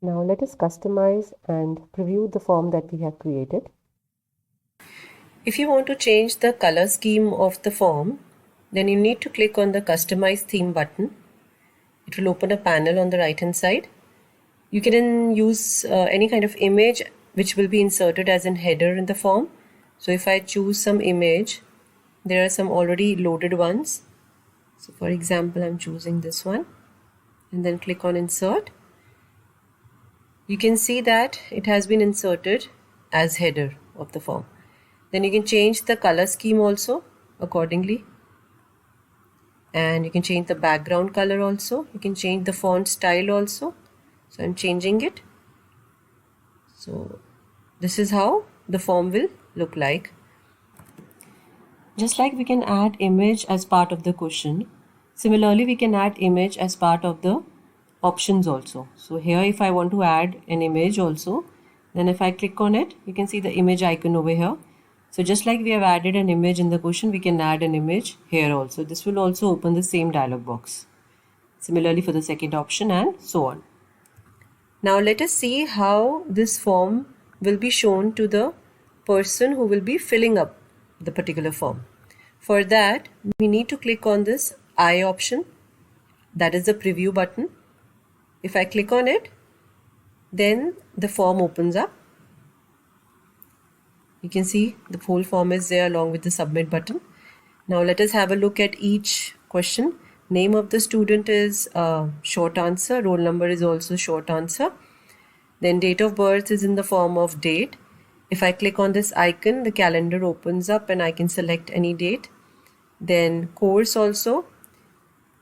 Now let us customize and preview the form that we have created. If you want to change the color scheme of the form, then you need to click on the Customize Theme button. It will open a panel on the right hand side. You can then use any kind of image which will be inserted as a header in the form. So if I choose some image, there are some already loaded ones. So for example, I'm choosing this one and then click on Insert. You can see that it has been inserted as header of the form. Then you can change the color scheme also accordingly. And you can change the background color also. You can change the font style also. So I'm changing it. So this is how the form will look like. Just like we can add image as part of the question, similarly we can add image as part of the options also. So here if I want to add an image also, then if I click on it, you can see the image icon over here. So just like we have added an image in the question, we can add an image here also. This will also open the same dialog box. Similarly for the second option and so on. Now let us see how this form will be shown to the person who will be filling up the particular form. For that, we need to click on this I option, that is the preview button. If I click on it, then the form opens up. You can see the whole form is there along with the submit button. Now let us have a look at each question. Name of the student is short answer, roll number is also short answer. Then date of birth is in the form of date. If I click on this icon, the calendar opens up and I can select any date. Then course also.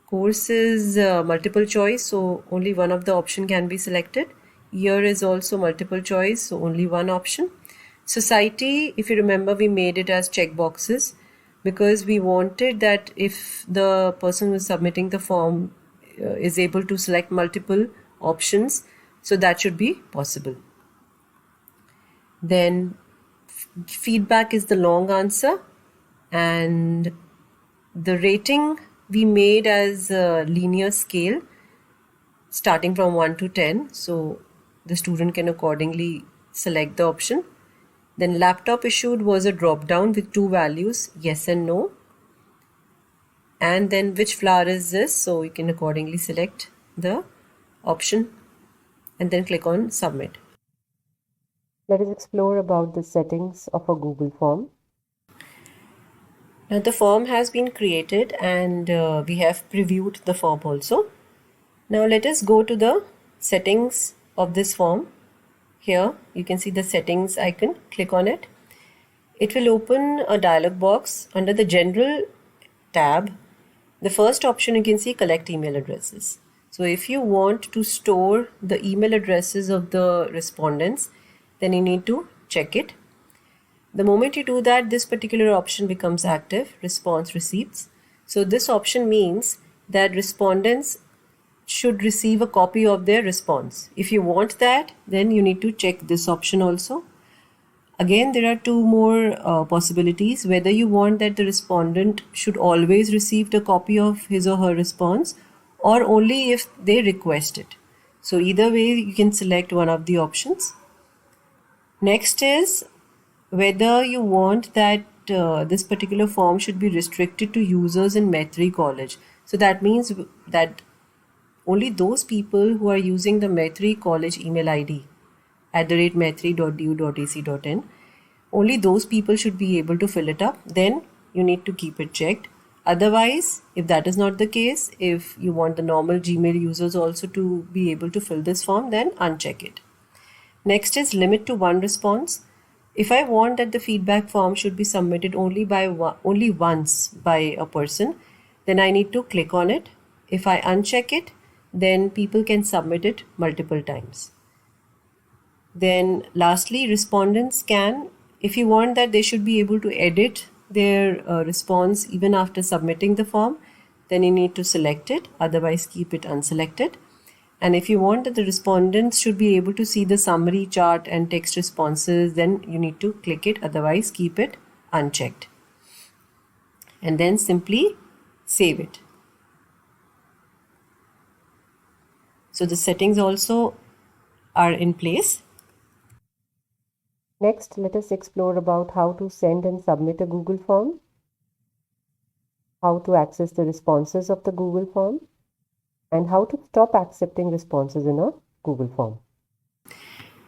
Course is multiple choice, so only one of the option can be selected. Year is also multiple choice, so only one option. Society, if you remember, we made it as check boxes because we wanted that if the person who is submitting the form is able to select multiple options, so that should be possible. Then feedback is the long answer, and the rating we made as a linear scale starting from 1 to 10, so the student can accordingly select the option. Then laptop issued was a drop down with two values, yes and no. And then which flower is this, so you can accordingly select the option and then click on submit. Let us explore about the settings of a Google form. Now the form has been created and we have previewed the form also. Now let us go to the settings of this form. Here you can see the settings icon, click on it. It will open a dialog box under the general tab. The first option you can see collect email addresses. So if you want to store the email addresses of the respondents, then you need to check it. The moment you do that, this particular option becomes active, response receipts. So this option means that respondents should receive a copy of their response. If you want that, then you need to check this option also. Again, there are two more possibilities, whether you want that the respondent should always receive a copy of his or her response or only if they request it. So either way, you can select one of the options. Next is whether you want that this particular form should be restricted to users in Maitri College. So that means that only those people who are using the Maitri College email ID @maitri.du.ac.in, only those people should be able to fill it up. Then you need to keep it checked. Otherwise, if that is not the case, if you want the normal Gmail users also to be able to fill this form, then uncheck it. Next is limit to one response. If I want that the feedback form should be submitted only once by a person, then I need to click on it. If I uncheck it, then people can submit it multiple times. Then lastly, respondents can, if you want that they should be able to edit their response even after submitting the form, then you need to select it, otherwise keep it unselected. And if you want that the respondents should be able to see the summary chart and text responses, then you need to click it, otherwise keep it unchecked. And then simply save it. So the settings also are in place. Next, let us explore about how to send and submit a Google form, how to access the responses of the Google form, and how to stop accepting responses in a Google form.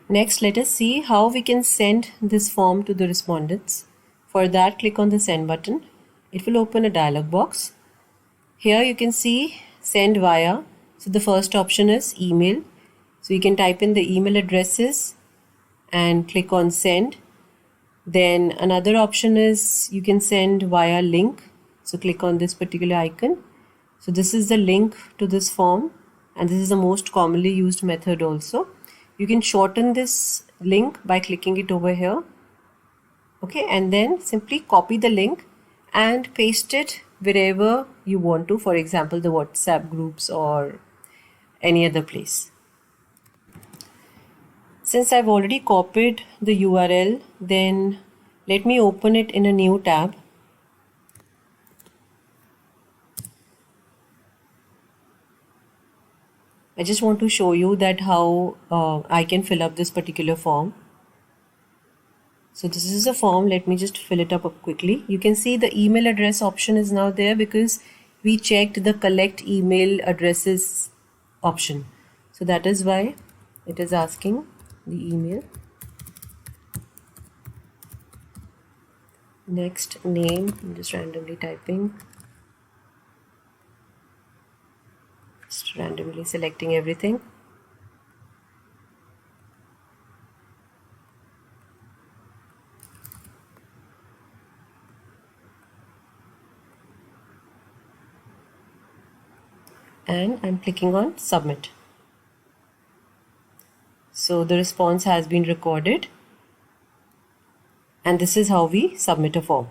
Next, let us see how we can send this form to the respondents. For that, click on the send button. It will open a dialog box. Here you can see send via. So the first option is email. So you can type in the email addresses and click on send. Then another option is you can send via link. So click on this particular icon. So this is the link to this form, and this is the most commonly used method also. You can shorten this link by clicking it over here. Okay, and then simply copy the link and paste it wherever you want to, for example, the WhatsApp groups or any other place. Since I've already copied the URL, then let me open it in a new tab. I just want to show you that how I can fill up this particular form. So this is a form. Let me just fill it up quickly. You can see the email address option is now there because we checked the collect email addresses option. So that is why it is asking the email. Next, name. I'm just randomly typing. Just randomly selecting everything. And I'm clicking on submit. So the response has been recorded, and this is how we submit a form.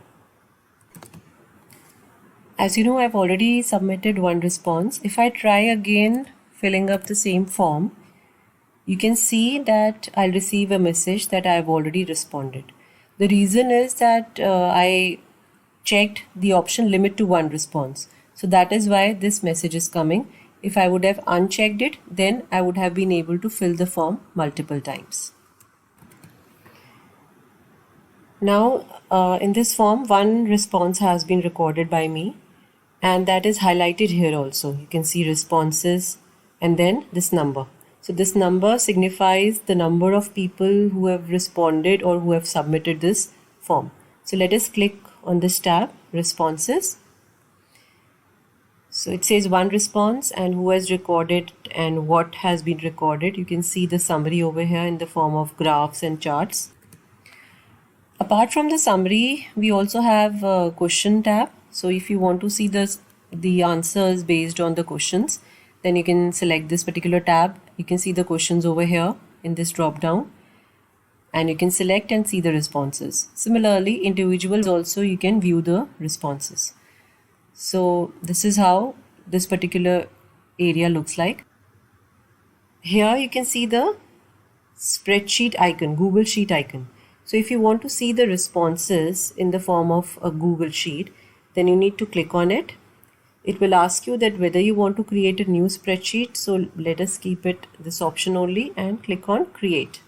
As you know, I've already submitted one response. If I try again filling up the same form, you can see that I'll receive a message that I've already responded. The reason is that I checked the option limit to one response. So that is why this message is coming. If I would have unchecked it, then I would have been able to fill the form multiple times. Now, in this form, one response has been recorded by me, and that is highlighted here also. You can see responses and then this number. So this number signifies the number of people who have responded or who have submitted this form. So let us click on this tab, responses. So it says one response and who has recorded and what has been recorded. You can see the summary over here in the form of graphs and charts. Apart from the summary, we also have a question tab. So if you want to see the answers based on the questions, then you can select this particular tab. You can see the questions over here in this drop down, and you can select and see the responses. Similarly, individuals also you can view the responses. So this is how this particular area looks like. Here you can see the spreadsheet icon, Google Sheet icon. So if you want to see the responses in the form of a Google Sheet, then you need to click on it. It will ask you that whether you want to create a new spreadsheet. So let us keep it this option only and click on create.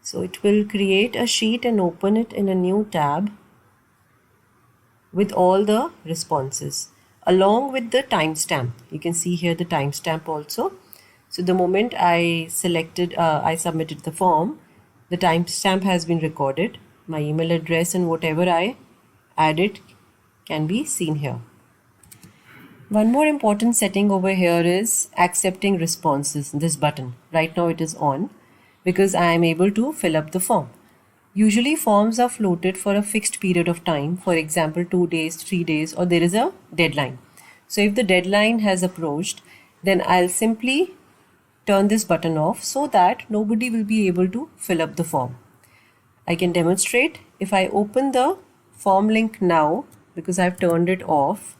So it will create a sheet and open it in a new tab with all the responses along with the timestamp. You can see here the timestamp also. So the moment I submitted the form, the timestamp has been recorded. My email address and whatever I added can be seen here. One more important setting over here is accepting responses. This button right now it is on because I am able to fill up the form. Usually forms are floated for a fixed period of time, for example 2 days, 3 days, or there is a deadline. So if the deadline has approached, then I'll simply turn this button off so that nobody will be able to fill up the form. I can demonstrate if I open the form link now because I've turned it off.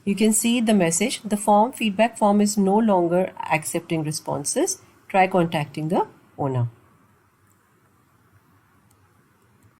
You can see the message, the feedback form is no longer accepting responses. Try contacting the owner.